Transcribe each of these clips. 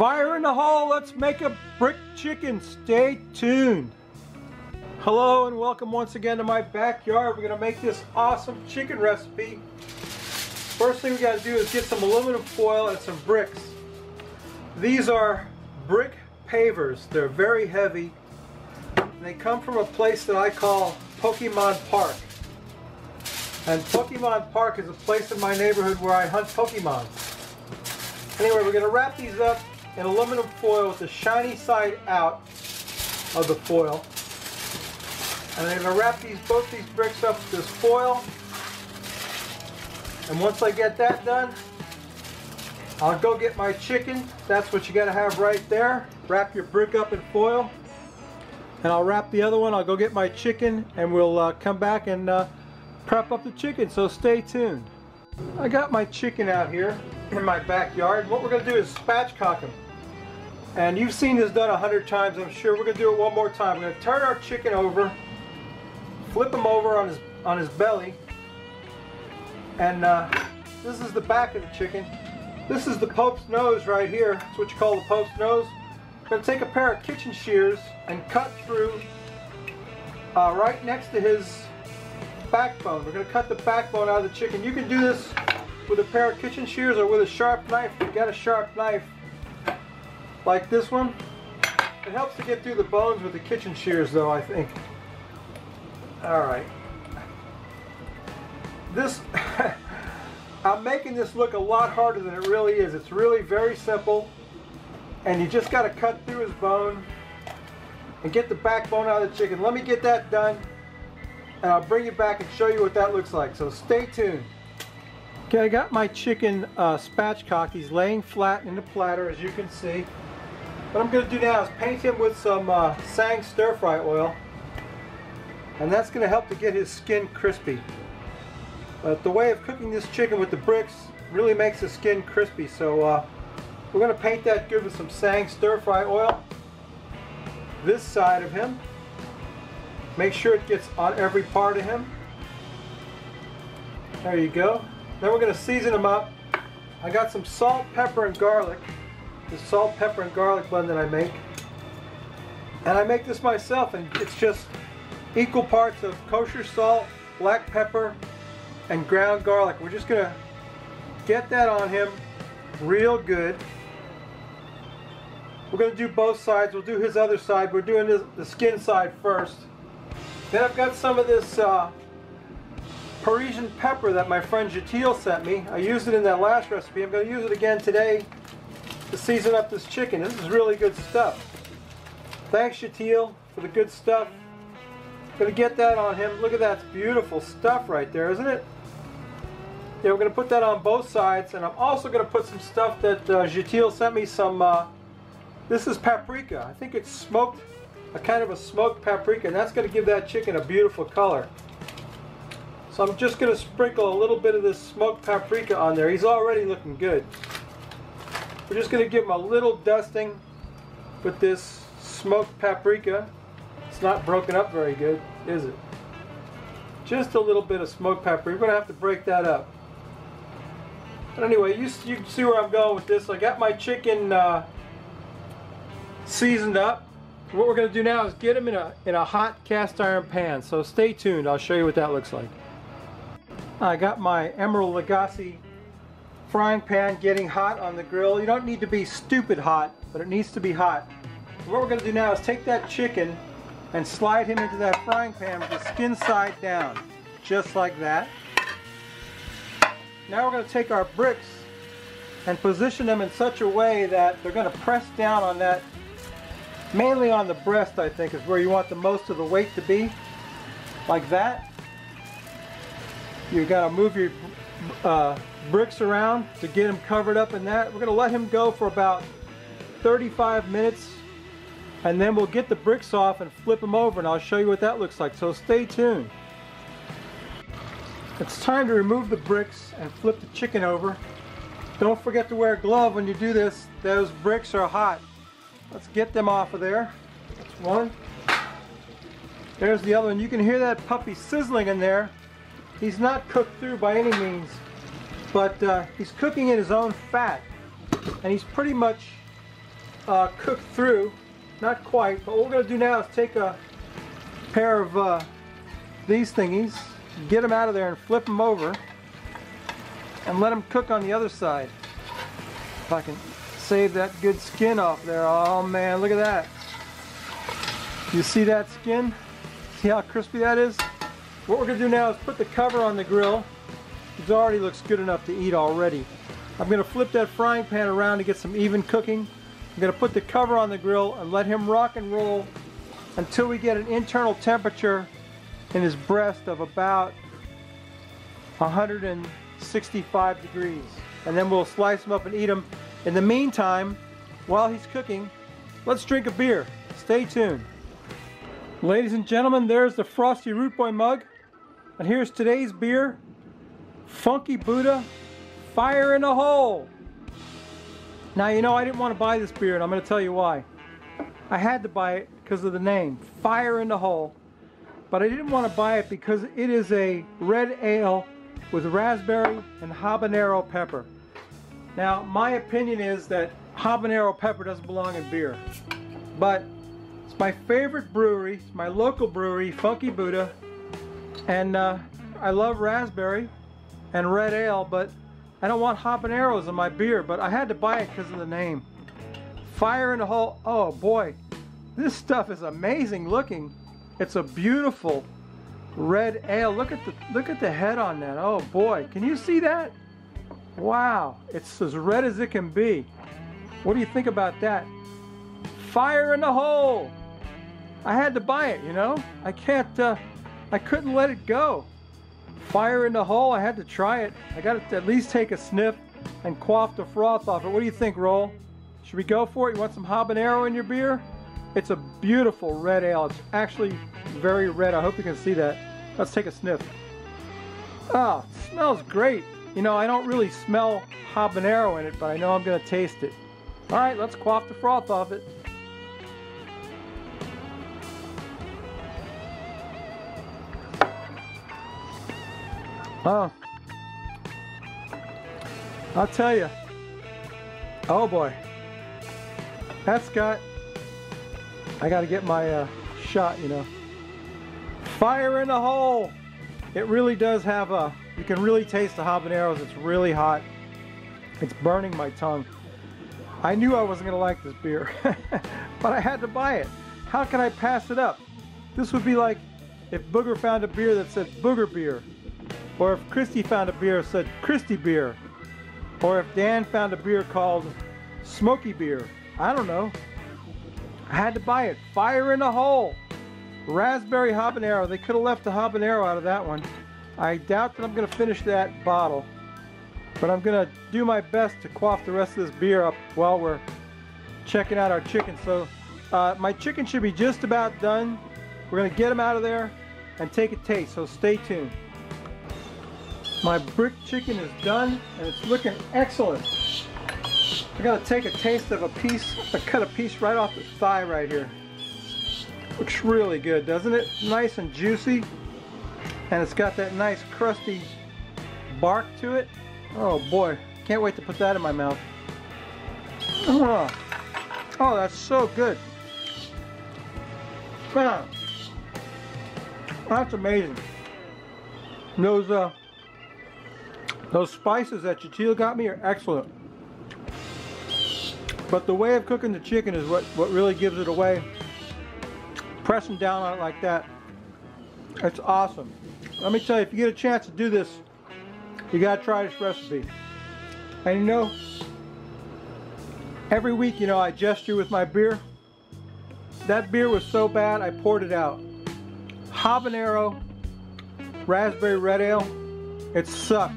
Fire in the hole, let's make a brick chicken. Stay tuned. Hello and welcome once again to my backyard. We're going to make this awesome chicken recipe. First thing we got to do is get some aluminum foil and some bricks. These are brick pavers. They're very heavy. And they come from a place that I call Pokemon Park. And Pokemon Park is a place in my neighborhood where I hunt Pokemon. Anyway, we're going to wrap these up in aluminum foil with the shiny side out of the foil. And I'm going to wrap both these bricks up with this foil. And once I get that done, I'll go get my chicken. That's what you got to have right there. Wrap your brick up in foil. And I'll wrap the other one. I'll go get my chicken and we'll come back and prep up the chicken. So stay tuned. I got my chicken out here in my backyard. What we're going to do is spatchcock them. And you've seen this done 100 times, I'm sure. We're going to do it one more time. We're going to turn our chicken over, flip him over on his belly, and this is the back of the chicken. This is the Pope's nose right here. That's what you call the Pope's nose. We're going to take a pair of kitchen shears and cut through right next to his backbone. We're going to cut the backbone out of the chicken. You can do this with a pair of kitchen shears or with a sharp knife. If you've got a sharp knife like this one, it helps to get through the bones with the kitchen shears though, I think. Alright. This, I'm making this look a lot harder than it really is. It's really very simple, and you just got to cut through his bone and get the backbone out of the chicken. Let me get that done and I'll bring you back and show you what that looks like, so stay tuned. Okay, I got my chicken spatchcock. He's laying flat in the platter, as you can see. What I'm going to do now is paint him with some Sang stir-fry oil, and that's going to help to get his skin crispy. But the way of cooking this chicken with the bricks really makes the skin crispy, so we're going to paint that good with some Sang stir-fry oil. This side of him, make sure it gets on every part of him. There you go. Then we're going to season them up. I got some salt, pepper, and garlic. This salt, pepper, and garlic blend that I make. And I make this myself, and it's just equal parts of kosher salt, black pepper, and ground garlic. We're just going to get that on him real good. We're going to do both sides. We'll do his other side. We're doing the skin side first. Then I've got some of this Parisian pepper that my friend Jatil sent me. I used it in that last recipe. I'm going to use it again today to season up this chicken. This is really good stuff. Thanks, Jatil, for the good stuff. Going to get that on him. Look at that. It's beautiful stuff right there, isn't it? Yeah, we're going to put that on both sides, and I'm also going to put some stuff that Jatil sent me. This is paprika. I think it's smoked, a kind of a smoked paprika, and that's going to give that chicken a beautiful color. So I'm just going to sprinkle a little bit of this smoked paprika on there. He's already looking good. We're just going to give him a little dusting with this smoked paprika. It's not broken up very good, is it? Just a little bit of smoked paprika. We're going to have to break that up. But anyway, you can see where I'm going with this. I got my chicken seasoned up. What we're going to do now is get him in a hot cast iron pan. So stay tuned. I'll show you what that looks like. I got my Emerald Lagasse frying pan getting hot on the grill. You don't need to be stupid hot, but it needs to be hot. What we're going to do now is take that chicken and slide him into that frying pan with the skin side down, just like that. Now we're going to take our bricks and position them in such a way that they're going to press down on that, mainly on the breast, I think, is where you want the most of the weight to be, like that. You've got to move your bricks around to get him covered up in that. We're going to let him go for about 35 minutes, and then we'll get the bricks off and flip them over, and I'll show you what that looks like, so stay tuned. It's time to remove the bricks and flip the chicken over. Don't forget to wear a glove when you do this. Those bricks are hot. Let's get them off of there. That's one. There's the other one. You can hear that puppy sizzling in there. He's not cooked through by any means, but he's cooking in his own fat, and he's pretty much cooked through. Not quite, but what we're going to do now is take a pair of these thingies, get them out of there and flip them over and let them cook on the other side. If I can save that good skin off there. Oh man, look at that. You see that skin? See how crispy that is? What we're going to do now is put the cover on the grill. It already looks good enough to eat already. I'm going to flip that frying pan around to get some even cooking. I'm going to put the cover on the grill and let him rock and roll until we get an internal temperature in his breast of about 165 degrees. And then we'll slice him up and eat him. In the meantime, while he's cooking, let's drink a beer. Stay tuned. Ladies and gentlemen, there's the Frosty Root Boy mug. And here's today's beer, Funky Buddha, Fire in a Hole. Now, you know, I didn't want to buy this beer, and I'm going to tell you why. I had to buy it because of the name, Fire in the Hole. But I didn't want to buy it because it is a red ale with raspberry and habanero pepper. Now, my opinion is that habanero pepper doesn't belong in beer. But it's my favorite brewery, it's my local brewery, Funky Buddha. And I love raspberry and red ale, but I don't want habaneros in my beer, but I had to buy it because of the name. Fire in the Hole. Oh boy, this stuff is amazing looking. It's a beautiful red ale. Look at the head on that. Oh boy, can you see that? Wow, it's as red as it can be. What do you think about that? Fire in the Hole. I had to buy it, you know. I couldn't let it go. Fire in the Hole, I had to try it. I got to at least take a sniff and quaff the froth off it. What do you think, Roll? Should we go for it? You want some habanero in your beer? It's a beautiful red ale. It's actually very red. I hope you can see that. Let's take a sniff. Oh, it smells great. You know, I don't really smell habanero in it, but I know I'm going to taste it. All right, let's quaff the froth off it. Oh, I'll tell you. Oh boy, I got to get my shot, you know. Fire in the Hole. It really does have you can really taste the habaneros. It's really hot. It's burning my tongue. I knew I wasn't going to like this beer, but I had to buy it. How can I pass it up? This would be like if Booger found a beer that said Booger Beer. Or if Christy found a beer that said Christy Beer. Or if Dan found a beer called Smoky Beer. I don't know. I had to buy it. Fire in the Hole. Raspberry habanero. They could have left the habanero out of that one. I doubt that I'm going to finish that bottle. But I'm going to do my best to quaff the rest of this beer up while we're checking out our chicken. So my chicken should be just about done. We're going to get them out of there and take a taste. So stay tuned. My brick chicken is done and it's looking excellent. I gotta take a taste of a piece. I cut a piece right off the thigh right here. Looks really good, doesn't it? Nice and juicy. And it's got that nice crusty bark to it. Oh boy, can't wait to put that in my mouth. Oh, that's so good. Wow. That's amazing. Those spices that Chichila got me are excellent. But the way of cooking the chicken is what really gives it away. Pressing down on it like that, it's awesome. Let me tell you, if you get a chance to do this, you gotta try this recipe. And you know, every week, you know, I gesture with my beer. That beer was so bad, I poured it out. Habanero, raspberry red ale, it sucked.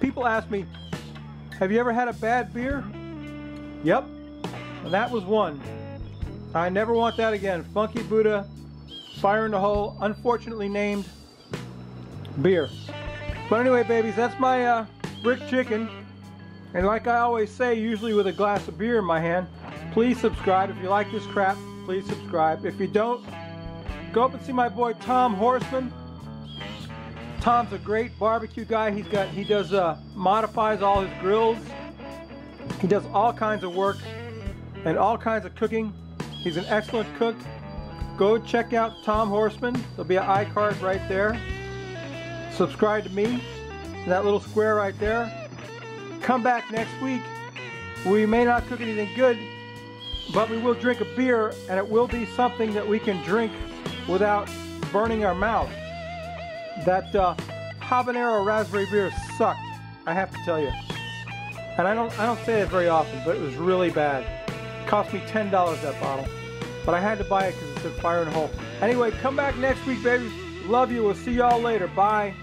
People ask me, have you ever had a bad beer? Yep, and that was one. I never want that again. Funky Buddha, Fire in the Hole, unfortunately named beer. But anyway, babies, that's my brick chicken. And like I always say, usually with a glass of beer in my hand, please subscribe. If you like this crap, please subscribe. If you don't, go up and see my boy Tom Horseman. Tom's a great barbecue guy. He does modifies all his grills. He does all kinds of work. and all kinds of cooking. He's an excellent cook. Go check out Tom Horseman. There'll be an iCard right there. Subscribe to me, that little square right there. Come back next week. We may not cook anything good, but we will drink a beer, and it will be something that we can drink without burning our mouth. That habanero raspberry beer sucked, I have to tell you. And I don't say it very often, but it was really bad. It cost me $10 that bottle, but I had to buy it because it said fire in a hole. Anyway, come back next week, baby. Love you. We'll see y'all later. Bye.